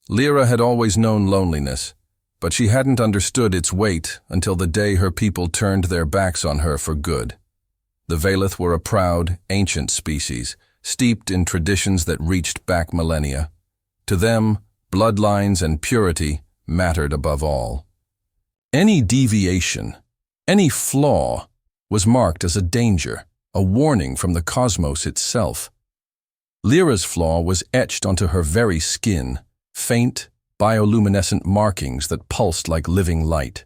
Lyra had always known loneliness, but she hadn't understood its weight until the day her people turned their backs on her for good. The Velith were a proud, ancient species, steeped in traditions that reached back millennia. To them, bloodlines and purity mattered above all. Any deviation, any flaw, was marked as a danger, a warning from the cosmos itself. Lyra's flaw was etched onto her very skin, faint, bioluminescent markings that pulsed like living light.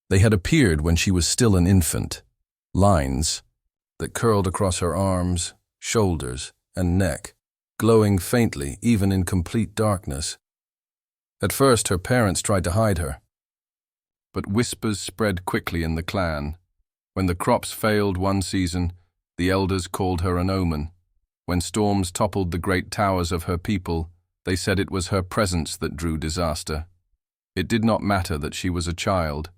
They had appeared when she was still an infant, lines that curled across her arms, shoulders, and neck, glowing faintly even in complete darkness. At first, her parents tried to hide her, but whispers spread quickly in the clan. When the crops failed one season, the elders called her an omen. When storms toppled the great towers of her people, they said it was her presence that drew disaster. It did not matter that she was a child,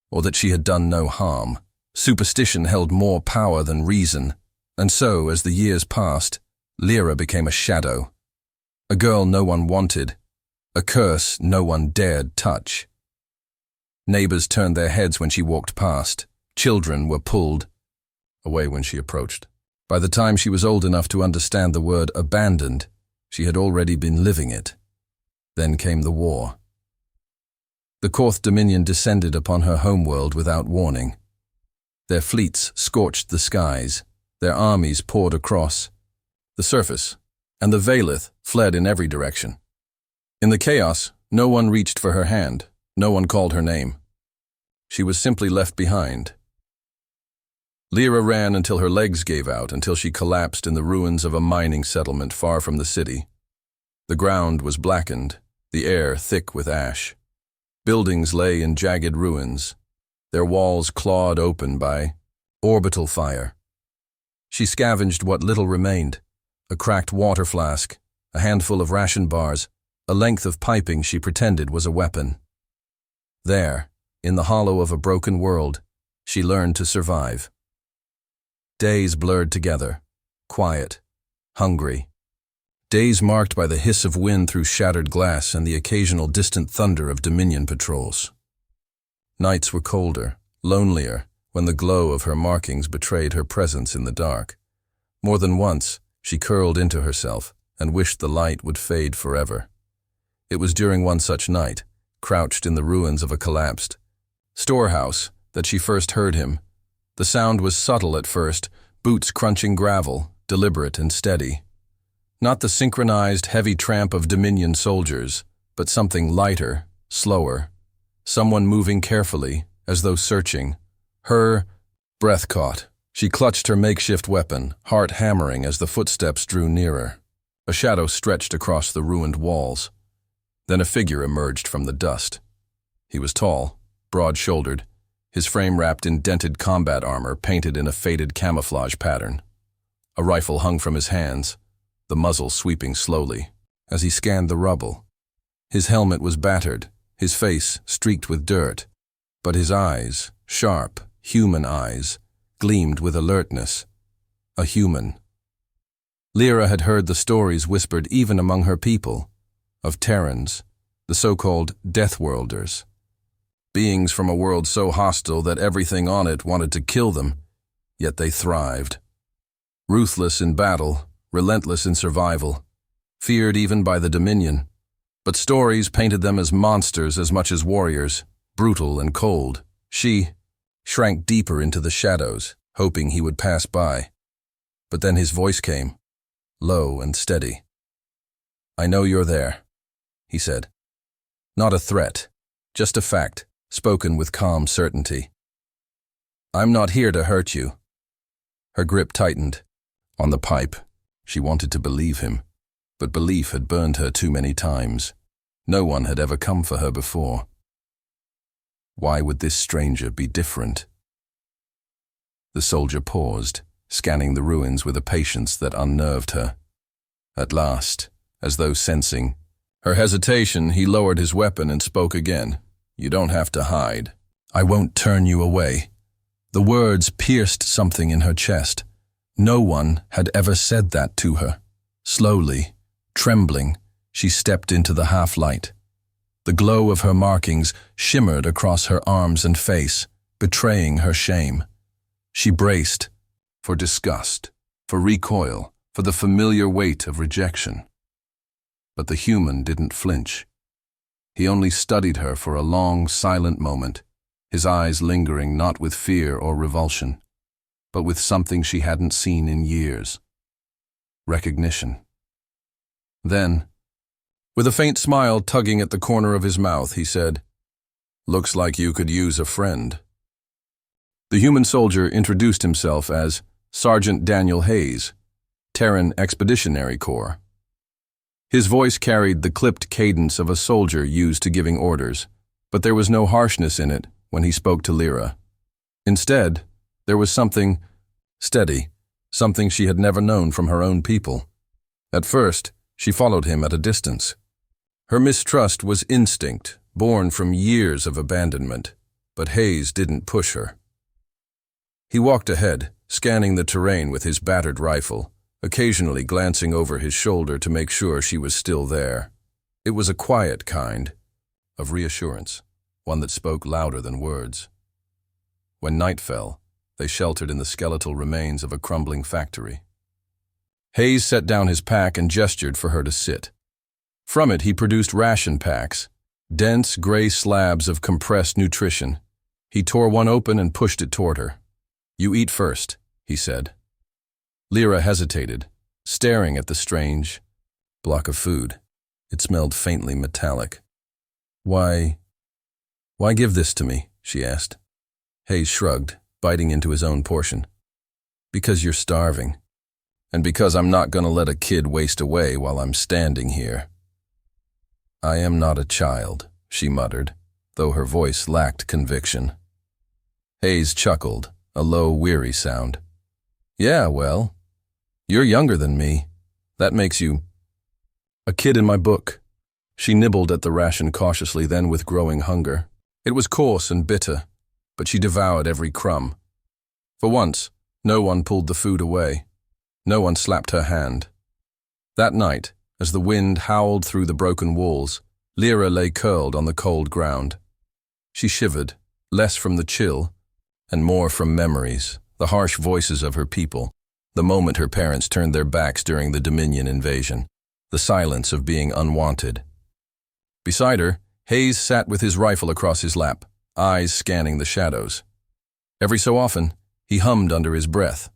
or that she had done no harm. Superstition held more power than reason, and so, as the years passed, Lyra became a shadow. A girl no one wanted, a curse no one dared touch. Neighbors turned their heads when she walked past. Children were pulled away when she approached. By the time she was old enough to understand the word abandoned, she had already been living it. Then came the war. The Korth Dominion descended upon her homeworld without warning. Their fleets scorched the skies, their armies poured across the surface, and the Velith fled in every direction. In the chaos, no one reached for her hand, no one called her name. She was simply left behind. Lyra ran until her legs gave out, until she collapsed in the ruins of a mining settlement far from the city. The ground was blackened, the air thick with ash. Buildings lay in jagged ruins, their walls clawed open by orbital fire. She scavenged what little remained, a cracked water flask, a handful of ration bars, a length of piping she pretended was a weapon. There, in the hollow of a broken world, she learned to survive. Days blurred together, quiet, hungry. Days marked by the hiss of wind through shattered glass and the occasional distant thunder of Dominion patrols. Nights were colder, lonelier, when the glow of her markings betrayed her presence in the dark. More than once, she curled into herself and wished the light would fade forever. It was during one such night, crouched in the ruins of a collapsed storehouse, that she first heard him. The sound was subtle at first, boots crunching gravel, deliberate and steady. Not the synchronized, heavy tramp of Dominion soldiers, but something lighter, slower. Someone moving carefully, as though searching. Her breath caught. She clutched her makeshift weapon, heart hammering as the footsteps drew nearer. A shadow stretched across the ruined walls. Then a figure emerged from the dust. He was tall, broad-shouldered, his frame wrapped in dented combat armor painted in a faded camouflage pattern. A rifle hung from his hands, the muzzle sweeping slowly, as he scanned the rubble. His helmet was battered, his face streaked with dirt, but his eyes, sharp, human eyes, gleamed with alertness. A human. Lyra had heard the stories whispered even among her people, of Terrans, the so-called Deathworlders. Beings from a world so hostile that everything on it wanted to kill them, yet they thrived. Ruthless in battle, relentless in survival, feared even by the Dominion. But stories painted them as monsters as much as warriors, brutal and cold. She shrank deeper into the shadows, hoping he would pass by. But then his voice came, low and steady. "I know you're there," he said. Not a threat, just a fact, spoken with calm certainty. "I'm not here to hurt you." Her grip tightened. On the pipe, she wanted to believe him, but belief had burned her too many times. No one had ever come for her before. Why would this stranger be different? The soldier paused, scanning the ruins with a patience that unnerved her. At last, as though sensing her hesitation, he lowered his weapon and spoke again. "You don't have to hide. I won't turn you away." The words pierced something in her chest. No one had ever said that to her. Slowly, trembling, she stepped into the half-light. The glow of her markings shimmered across her arms and face, betraying her shame. She braced for disgust, for recoil, for the familiar weight of rejection. But the human didn't flinch. He only studied her for a long, silent moment, his eyes lingering not with fear or revulsion, but with something she hadn't seen in years. Recognition. Then, with a faint smile tugging at the corner of his mouth, he said, "Looks like you could use a friend." The human soldier introduced himself as Sergeant Daniel Hayes, Terran Expeditionary Corps. His voice carried the clipped cadence of a soldier used to giving orders, but there was no harshness in it when he spoke to Lyra. Instead, there was something steady, something she had never known from her own people. At first, she followed him at a distance. Her mistrust was instinct, born from years of abandonment, but Hayes didn't push her. He walked ahead, scanning the terrain with his battered rifle, occasionally glancing over his shoulder to make sure she was still there. It was a quiet kind of reassurance, one that spoke louder than words. When night fell, they sheltered in the skeletal remains of a crumbling factory. Hayes set down his pack and gestured for her to sit. From it he produced ration packs, dense gray slabs of compressed nutrition. He tore one open and pushed it toward her. "You eat first," he said. Lyra hesitated, staring at the strange block of food. It smelled faintly metallic. Why give this to me?" she asked. Hayes shrugged, biting into his own portion. "Because you're starving. And because I'm not going to let a kid waste away while I'm standing here." "I am not a child," she muttered, though her voice lacked conviction. Hayes chuckled, a low, weary sound. "Yeah, well, you're younger than me. That makes you a kid in my book." She nibbled at the ration cautiously, then with growing hunger. It was coarse and bitter, but she devoured every crumb. For once, no one pulled the food away. No one slapped her hand. That night, as the wind howled through the broken walls, Lyra lay curled on the cold ground. She shivered, less from the chill, and more from memories, the harsh voices of her people, the moment her parents turned their backs during the Dominion invasion, the silence of being unwanted. Beside her, Hayes sat with his rifle across his lap, eyes scanning the shadows. Every so often, he hummed under his breath,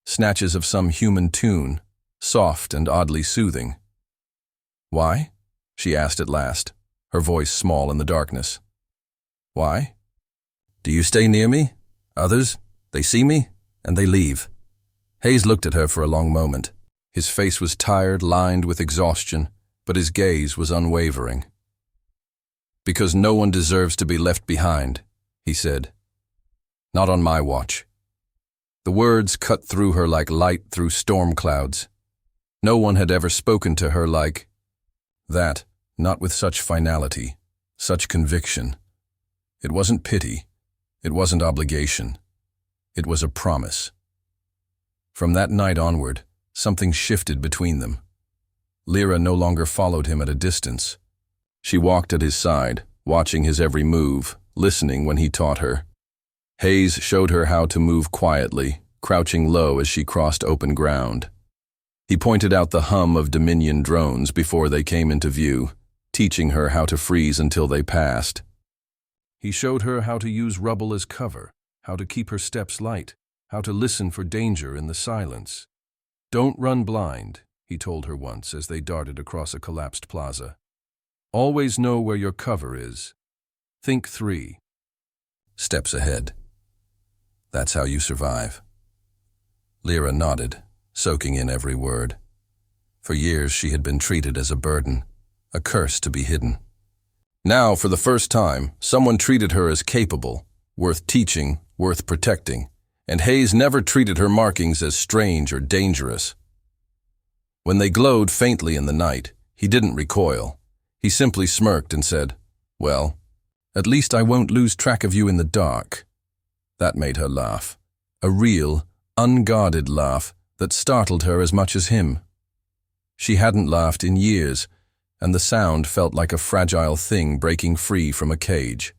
snatches of some human tune, soft and oddly soothing. "Why?" she asked at last, her voice small in the darkness. "Why? Do you stay near me? Others, they see me, and they leave." Hayes looked at her for a long moment. His face was tired, lined with exhaustion, but his gaze was unwavering. "Because no one deserves to be left behind," he said. "Not on my watch." The words cut through her like light through storm clouds. No one had ever spoken to her like that, not with such finality, such conviction. It wasn't pity. It wasn't obligation. It was a promise. From that night onward, something shifted between them. Lyra no longer followed him at a distance. She walked at his side, watching his every move, listening when he taught her. Hayes showed her how to move quietly, crouching low as she crossed open ground. He pointed out the hum of Dominion drones before they came into view, teaching her how to freeze until they passed. He showed her how to use rubble as cover, how to keep her steps light, how to listen for danger in the silence. "Don't run blind," he told her once as they darted across a collapsed plaza. "Always know where your cover is. Think 3 steps ahead. That's how you survive." Lyra nodded, soaking in every word. For years she had been treated as a burden, a curse to be hidden. Now, for the first time, someone treated her as capable, worth teaching, worth protecting, and Hayes never treated her markings as strange or dangerous. When they glowed faintly in the night, he didn't recoil. He simply smirked and said, "Well, at least I won't lose track of you in the dark." That made her laugh, a real, unguarded laugh that startled her as much as him. She hadn't laughed in years, and the sound felt like a fragile thing breaking free from a cage.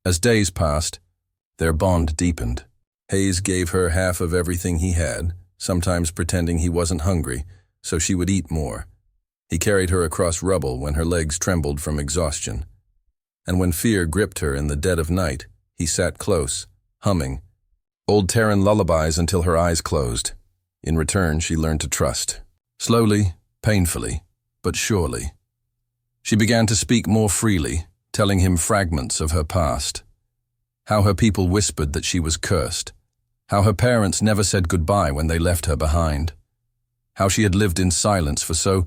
As days passed, their bond deepened. Hayes gave her half of everything he had, sometimes pretending he wasn't hungry, so she would eat more. He carried her across rubble when her legs trembled from exhaustion. And when fear gripped her in the dead of night, he sat close, humming old Terran lullabies until her eyes closed. In return, she learned to trust. Slowly, painfully, but surely. She began to speak more freely, telling him fragments of her past. How her people whispered that she was cursed. How her parents never said goodbye when they left her behind. How she had lived in silence for so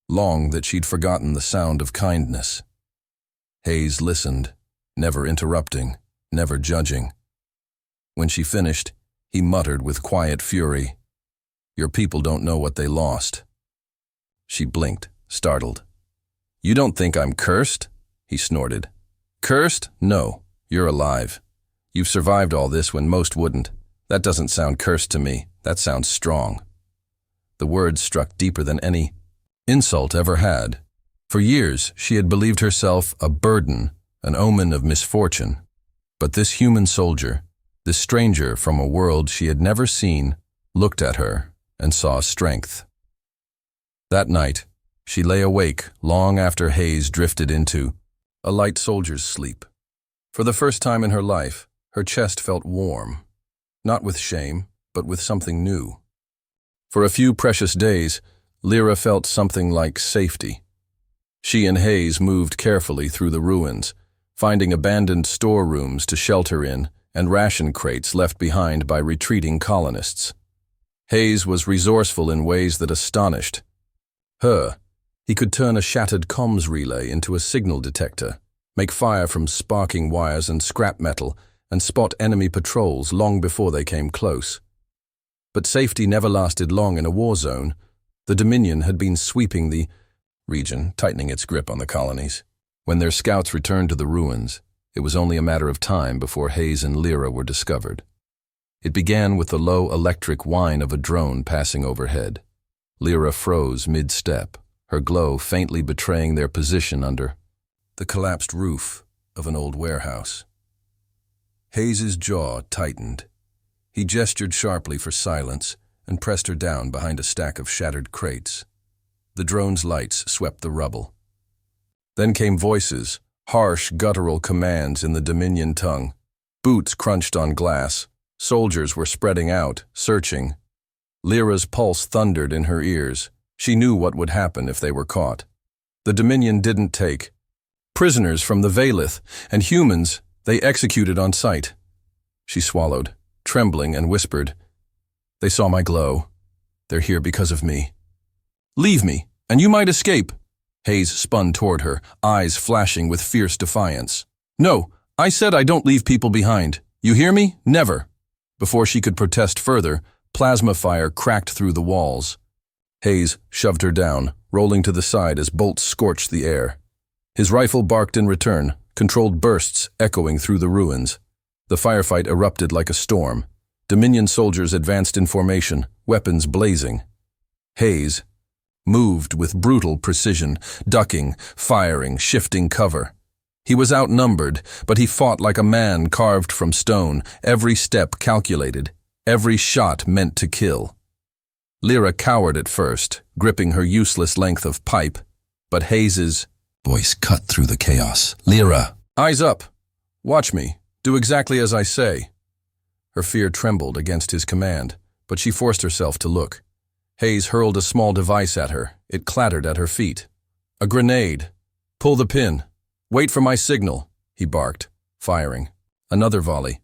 long that she'd forgotten the sound of kindness. Hayes listened, never interrupting, never judging. When she finished, he muttered with quiet fury, "Your people don't know what they lost." She blinked, startled. "You don't think I'm cursed?" he snorted. "Cursed? No, you're alive. You've survived all this when most wouldn't. That doesn't sound cursed to me. That sounds strong." The words struck deeper than any insult ever had. For years, she had believed herself a burden, an omen of misfortune. But this human soldier, this stranger from a world she had never seen, looked at her and saw strength. That night, she lay awake long after Hayes drifted into a light soldier's sleep. For the first time in her life, her chest felt warm, not with shame, but with something new. For a few precious days, Lyra felt something like safety. She and Hayes moved carefully through the ruins, finding abandoned storerooms to shelter in and ration crates left behind by retreating colonists. Hayes was resourceful in ways that astonished her. He could turn a shattered comms relay into a signal detector, make fire from sparking wires and scrap metal, and spot enemy patrols long before they came close. But safety never lasted long in a war zone. The Dominion had been sweeping the region, tightening its grip on the colonies. When their scouts returned to the ruins, it was only a matter of time before Hayes and Lyra were discovered. It began with the low electric whine of a drone passing overhead. Lyra froze mid-step, her glow faintly betraying their position under the collapsed roof of an old warehouse. Hayes's jaw tightened. He gestured sharply for silence and pressed her down behind a stack of shattered crates. The drone's lights swept the rubble. Then came voices, harsh, guttural commands in the Dominion tongue. Boots crunched on glass. Soldiers were spreading out, searching. Lyra's pulse thundered in her ears. She knew what would happen if they were caught. The Dominion didn't take prisoners from the Valith, and humans they executed on sight. She swallowed, trembling, and whispered, "They saw my glow. They're here because of me. Leave me, and you might escape." Hayes spun toward her, eyes flashing with fierce defiance. "No, I said I don't leave people behind. You hear me? Never." Before she could protest further, plasma fire cracked through the walls. Hayes shoved her down, rolling to the side as bolts scorched the air. His rifle barked in return, controlled bursts echoing through the ruins. The firefight erupted like a storm. Dominion soldiers advanced in formation, weapons blazing. Hayes moved with brutal precision, ducking, firing, shifting cover. He was outnumbered, but he fought like a man carved from stone, every step calculated, every shot meant to kill. Lyra cowered at first, gripping her useless length of pipe, but Hayes's voice cut through the chaos. "Lyra! Eyes up! Watch me. Do exactly as I say." Her fear trembled against his command, but she forced herself to look. Hayes hurled a small device at her. It clattered at her feet. "A grenade. Pull the pin. Wait for my signal," he barked, firing. Another volley.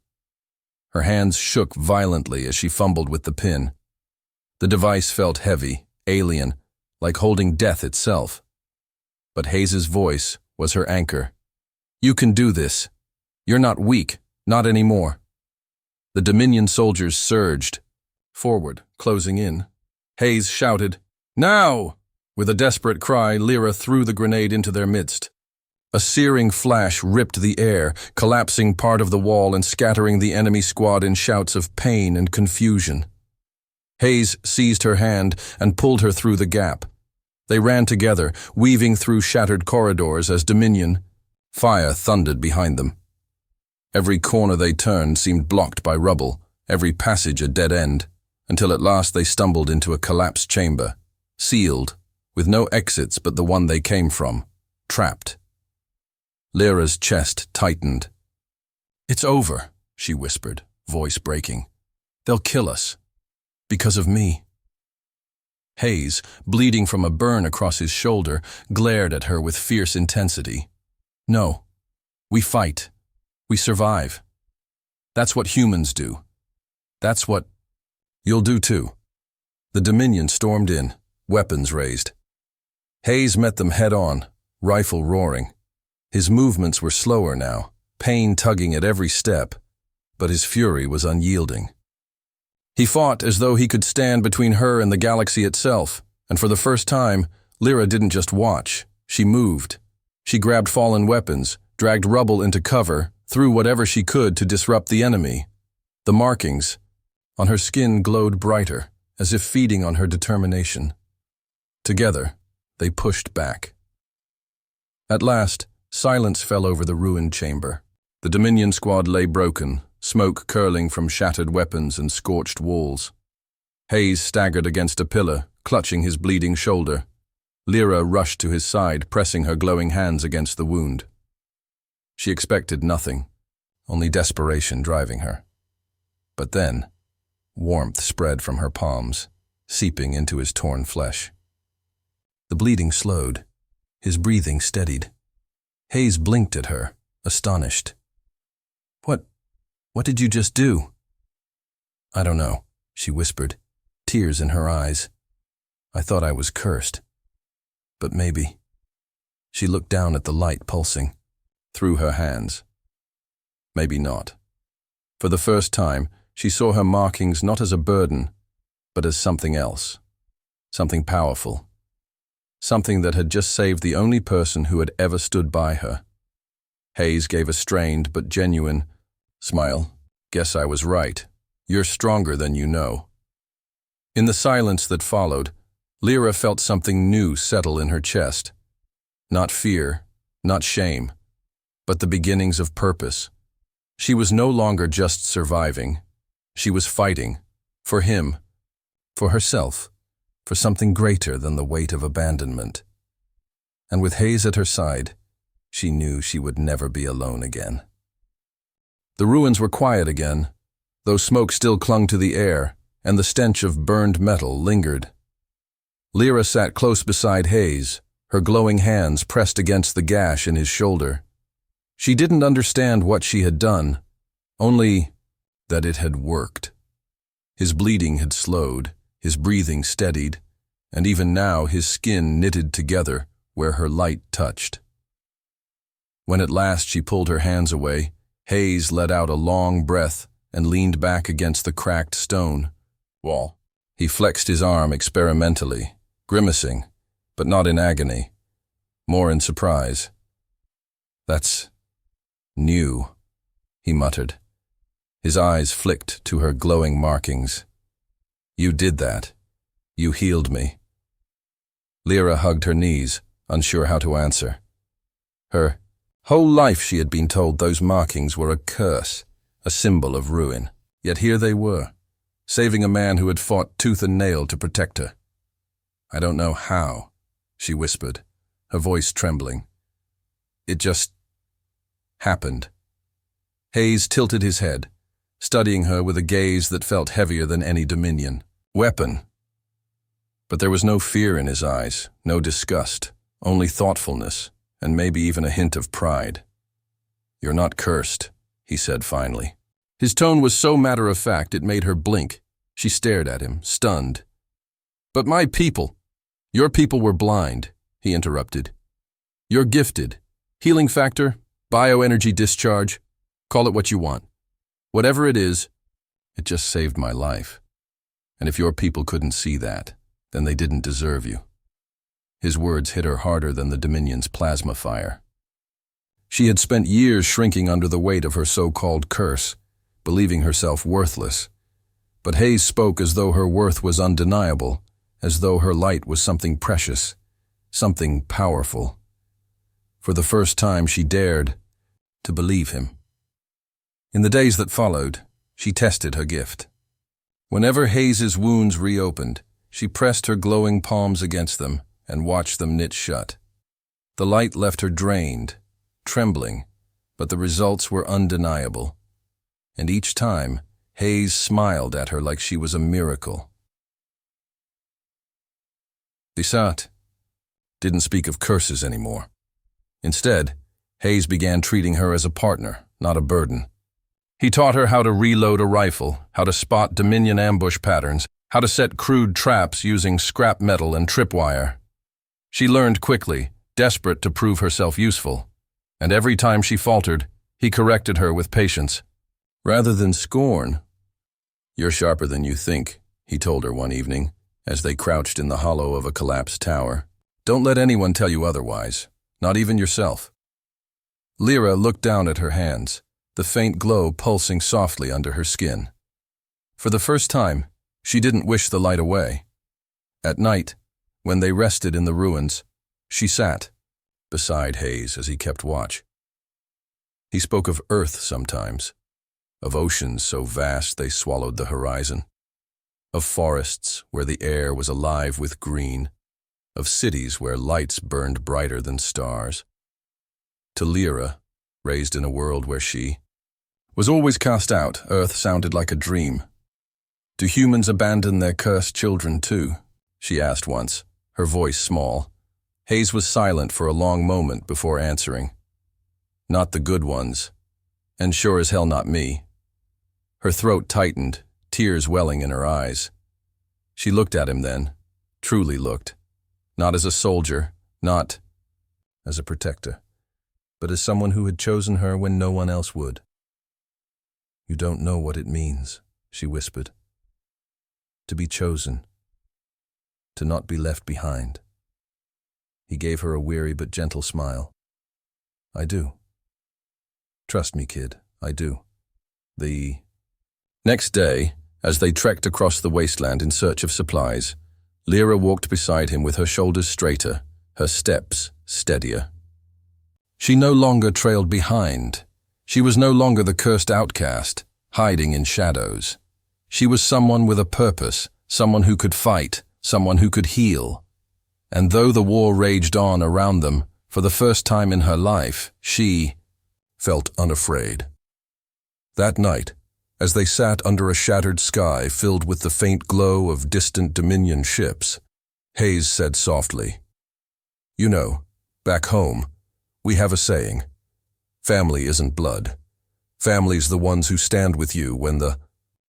Her hands shook violently as she fumbled with the pin. The device felt heavy, alien, like holding death itself. But Hayes's voice was her anchor. "You can do this. You're not weak, not anymore." The Dominion soldiers surged forward, closing in. Hayes shouted, "Now!" With a desperate cry, Lyra threw the grenade into their midst. A searing flash ripped the air, collapsing part of the wall and scattering the enemy squad in shouts of pain and confusion. Hayes seized her hand and pulled her through the gap. They ran together, weaving through shattered corridors as Dominion. Fire thundered behind them. Every corner they turned seemed blocked by rubble, every passage a dead end, until at last they stumbled into a collapsed chamber, sealed, with no exits but the one they came from, trapped. Lyra's chest tightened. "It's over," she whispered, voice breaking. "They'll kill us. Because of me." Hayes, bleeding from a burn across his shoulder, glared at her with fierce intensity. "No. We fight. We survive. That's what humans do. That's what you'll do too." The Dominion stormed in, weapons raised. Hayes met them head-on, rifle roaring. His movements were slower now, pain tugging at every step, but his fury was unyielding. He fought as though he could stand between her and the galaxy itself, and for the first time, Lyra didn't just watch. She moved. She grabbed fallen weapons, dragged rubble into cover, threw whatever she could to disrupt the enemy. The markings on her skin glowed brighter, as if feeding on her determination. Together, they pushed back. At last, silence fell over the ruined chamber. The Dominion squad lay broken, smoke curling from shattered weapons and scorched walls. Hayes staggered against a pillar, clutching his bleeding shoulder. Lyra rushed to his side, pressing her glowing hands against the wound. She expected nothing, only desperation driving her. But then, warmth spread from her palms, seeping into his torn flesh. The bleeding slowed. His breathing steadied. Hayes blinked at her, astonished. What did you just do?" "I don't know," she whispered, tears in her eyes. "I thought I was cursed. But maybe." She looked down at the light pulsing, through her hands. Maybe not. For the first time, she saw her markings not as a burden, but as something else. Something powerful. Something that had just saved the only person who had ever stood by her. Hayes gave a strained but genuine smile. "Guess I was right. You're stronger than you know." In the silence that followed, Lyra felt something new settle in her chest. Not fear, not shame, but the beginnings of purpose. She was no longer just surviving. She was fighting. For him. For herself. For something greater than the weight of abandonment. And with Hayes at her side, she knew she would never be alone again. The ruins were quiet again, though smoke still clung to the air, and the stench of burned metal lingered. Lyra sat close beside Hayes, her glowing hands pressed against the gash in his shoulder. She didn't understand what she had done, only that it had worked. His bleeding had slowed, his breathing steadied, and even now his skin knitted together where her light touched. When at last she pulled her hands away, Hayes let out a long breath and leaned back against the cracked stone wall. He flexed his arm experimentally, grimacing, but not in agony, more in surprise. "That's new," he muttered. His eyes flicked to her glowing markings. "You did that. You healed me." Lyra hugged her knees, unsure how to answer. Her whole life she had been told those markings were a curse, a symbol of ruin. Yet here they were, saving a man who had fought tooth and nail to protect her. "I don't know how," she whispered, her voice trembling. "It just happened." Hayes tilted his head, studying her with a gaze that felt heavier than any Dominion weapon. But there was no fear in his eyes, no disgust, only thoughtfulness, and maybe even a hint of pride. "You're not cursed," he said finally. His tone was so matter-of-fact it made her blink. She stared at him, stunned. "But my people, your people were blind," he interrupted. "You're gifted. Healing factor, bioenergy discharge, call it what you want. Whatever it is, it just saved my life. And if your people couldn't see that, then they didn't deserve you." His words hit her harder than the Dominion's plasma fire. She had spent years shrinking under the weight of her so-called curse, believing herself worthless. But Hayes spoke as though her worth was undeniable, as though her light was something precious, something powerful. For the first time, she dared to believe him. In the days that followed, she tested her gift. Whenever Hayes's wounds reopened, she pressed her glowing palms against them and watched them knit shut. The light left her drained, trembling, but the results were undeniable. And each time, Hayes smiled at her like she was a miracle. Desat didn't speak of curses anymore. Instead, Hayes began treating her as a partner, not a burden. He taught her how to reload a rifle, how to spot Dominion ambush patterns, how to set crude traps using scrap metal and tripwire. She learned quickly, desperate to prove herself useful, and every time she faltered, he corrected her with patience. Rather than scorn, "You're sharper than you think," he told her one evening, as they crouched in the hollow of a collapsed tower. "Don't let anyone tell you otherwise, not even yourself." Lyra looked down at her hands, the faint glow pulsing softly under her skin. For the first time, she didn't wish the light away. At night, when they rested in the ruins, she sat beside Hayes as he kept watch. He spoke of Earth sometimes, of oceans so vast they swallowed the horizon, of forests where the air was alive with green, of cities where lights burned brighter than stars. To Lyra, raised in a world where she was always cast out, Earth sounded like a dream. "Do humans abandon their cursed children too?" she asked once, her voice small. Hayes was silent for a long moment before answering. "Not the good ones, and sure as hell not me." Her throat tightened, tears welling in her eyes. She looked at him then, truly looked, not as a soldier, not as a protector, but as someone who had chosen her when no one else would. "You don't know what it means," she whispered. "To be chosen. To not be left behind." He gave her a weary but gentle smile. "I do. Trust me, kid, I do." The next day, as they trekked across the wasteland in search of supplies, Lyra walked beside him with her shoulders straighter, her steps steadier. She no longer trailed behind. She was no longer the cursed outcast, hiding in shadows. She was someone with a purpose, someone who could fight, someone who could heal. And though the war raged on around them, for the first time in her life, she felt unafraid. That night, as they sat under a shattered sky filled with the faint glow of distant Dominion ships, Hayes said softly, "You know, back home, we have a saying. Family isn't blood. Family's the ones who stand with you when the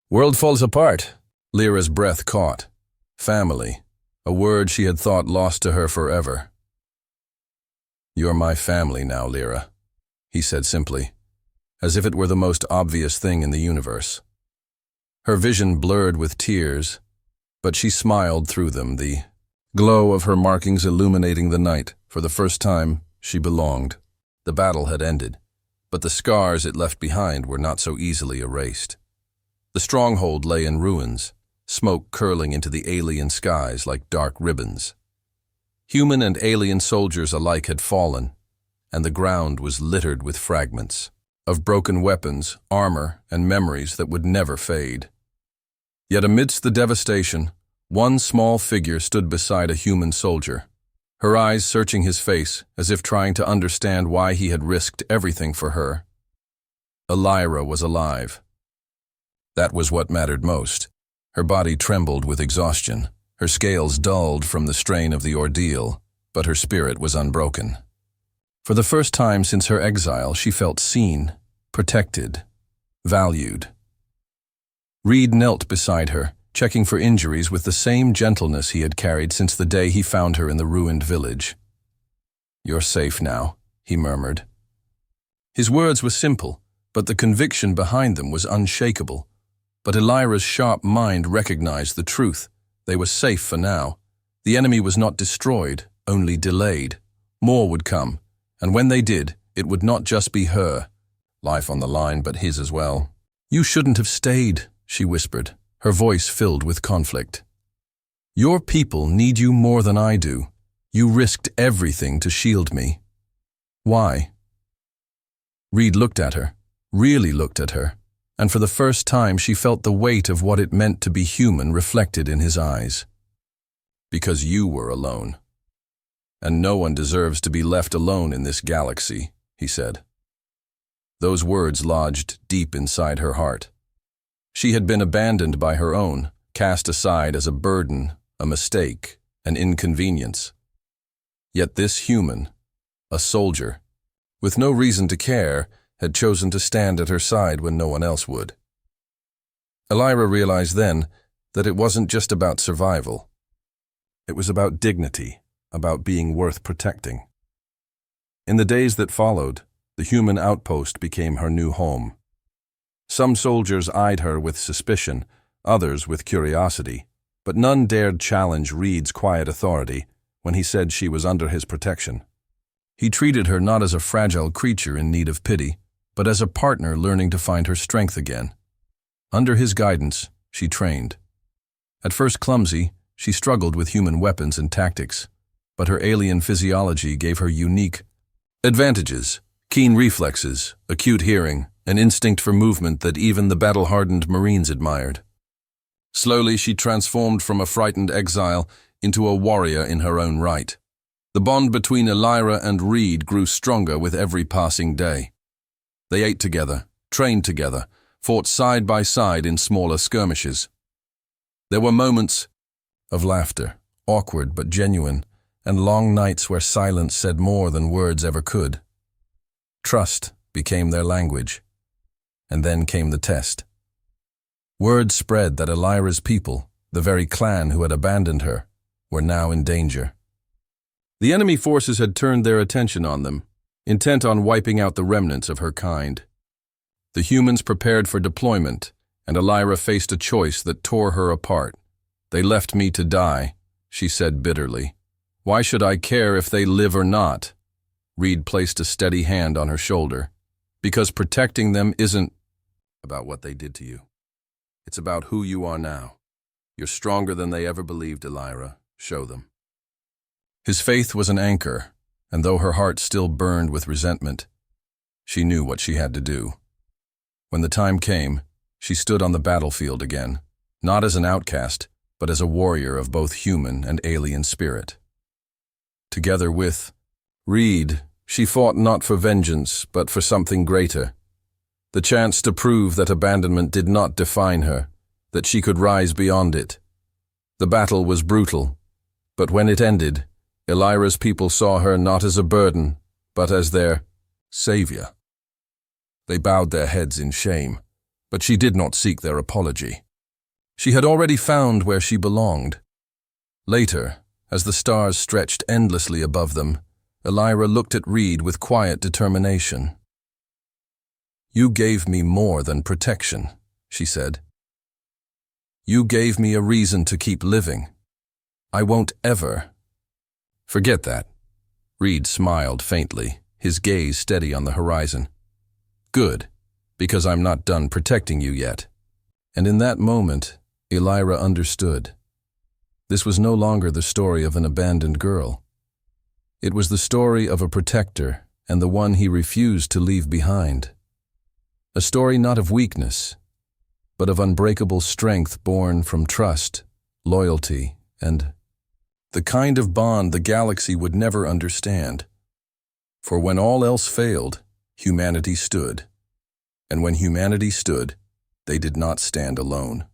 world falls apart." Lyra's breath caught. Family, a word she had thought lost to her forever. "You're my family now, Lyra," he said simply, as if it were the most obvious thing in the universe. Her vision blurred with tears, but she smiled through them, the glow of her markings illuminating the night. For the first time, she belonged. The battle had ended, but the scars it left behind were not so easily erased. The stronghold lay in ruins, smoke curling into the alien skies like dark ribbons. Human and alien soldiers alike had fallen, and the ground was littered with fragments of broken weapons, armor, and memories that would never fade. Yet amidst the devastation, one small figure stood beside a human soldier, her eyes searching his face as if trying to understand why he had risked everything for her. Lyra was alive. That was what mattered most. Her body trembled with exhaustion, her scales dulled from the strain of the ordeal, but her spirit was unbroken. For the first time since her exile, she felt seen, protected, valued. Reed knelt beside her, checking for injuries with the same gentleness he had carried since the day he found her in the ruined village. "You're safe now," he murmured. His words were simple, but the conviction behind them was unshakable. But Lyra's sharp mind recognized the truth. They were safe for now. The enemy was not destroyed, only delayed. More would come, and when they did, it would not just be her life on the line, but his as well. "You shouldn't have stayed," she whispered, her voice filled with conflict. "Your people need you more than I do. You risked everything to shield me. Why? Reed looked at her, really looked at her, and for the first time she felt the weight of what it meant to be human reflected in his eyes. Because you were alone. And no one deserves to be left alone in this galaxy, he said. Those words lodged deep inside her heart. She had been abandoned by her own, cast aside as a burden, a mistake, an inconvenience. Yet this human, a soldier, with no reason to care, had chosen to stand at her side when no one else would. Elira realized then that it wasn't just about survival. It was about dignity, about being worth protecting. In the days that followed, the human outpost became her new home. Some soldiers eyed her with suspicion, others with curiosity, but none dared challenge Reed's quiet authority when he said she was under his protection. He treated her not as a fragile creature in need of pity, but as a partner learning to find her strength again. Under his guidance, she trained. At first clumsy, she struggled with human weapons and tactics, but her alien physiology gave her unique advantages, keen reflexes, acute hearing, an instinct for movement that even the battle-hardened Marines admired. Slowly, she transformed from a frightened exile into a warrior in her own right. The bond between Elira and Reed grew stronger with every passing day. They ate together, trained together, fought side by side in smaller skirmishes. There were moments of laughter, awkward but genuine, and long nights where silence said more than words ever could. Trust became their language. And then came the test. Word spread that Elira's people, the very clan who had abandoned her, were now in danger. The enemy forces had turned their attention on them, intent on wiping out the remnants of her kind. The humans prepared for deployment, and Elira faced a choice that tore her apart. They left me to die, she said bitterly. Why should I care if they live or not? Reed placed a steady hand on her shoulder. Because protecting them isn't about what they did to you. It's about who you are now. You're stronger than they ever believed, Elira. Show them. His faith was an anchor, and though her heart still burned with resentment, she knew what she had to do. When the time came, she stood on the battlefield again, not as an outcast, but as a warrior of both human and alien spirit. Together with Reed, she fought not for vengeance, but for something greater. The chance to prove that abandonment did not define her, that she could rise beyond it. The battle was brutal, but when it ended, Elira's people saw her not as a burden, but as their savior. They bowed their heads in shame, but she did not seek their apology. She had already found where she belonged. Later, as the stars stretched endlessly above them, Elira looked at Reed with quiet determination. You gave me more than protection, she said. You gave me a reason to keep living. I won't ever. Forget that. Reed smiled faintly, his gaze steady on the horizon. Good, because I'm not done protecting you yet. And in that moment, Elira understood. This was no longer the story of an abandoned girl. It was the story of a protector and the one he refused to leave behind. A story not of weakness, but of unbreakable strength born from trust, loyalty, and the kind of bond the galaxy would never understand. For when all else failed, humanity stood. And when humanity stood, they did not stand alone.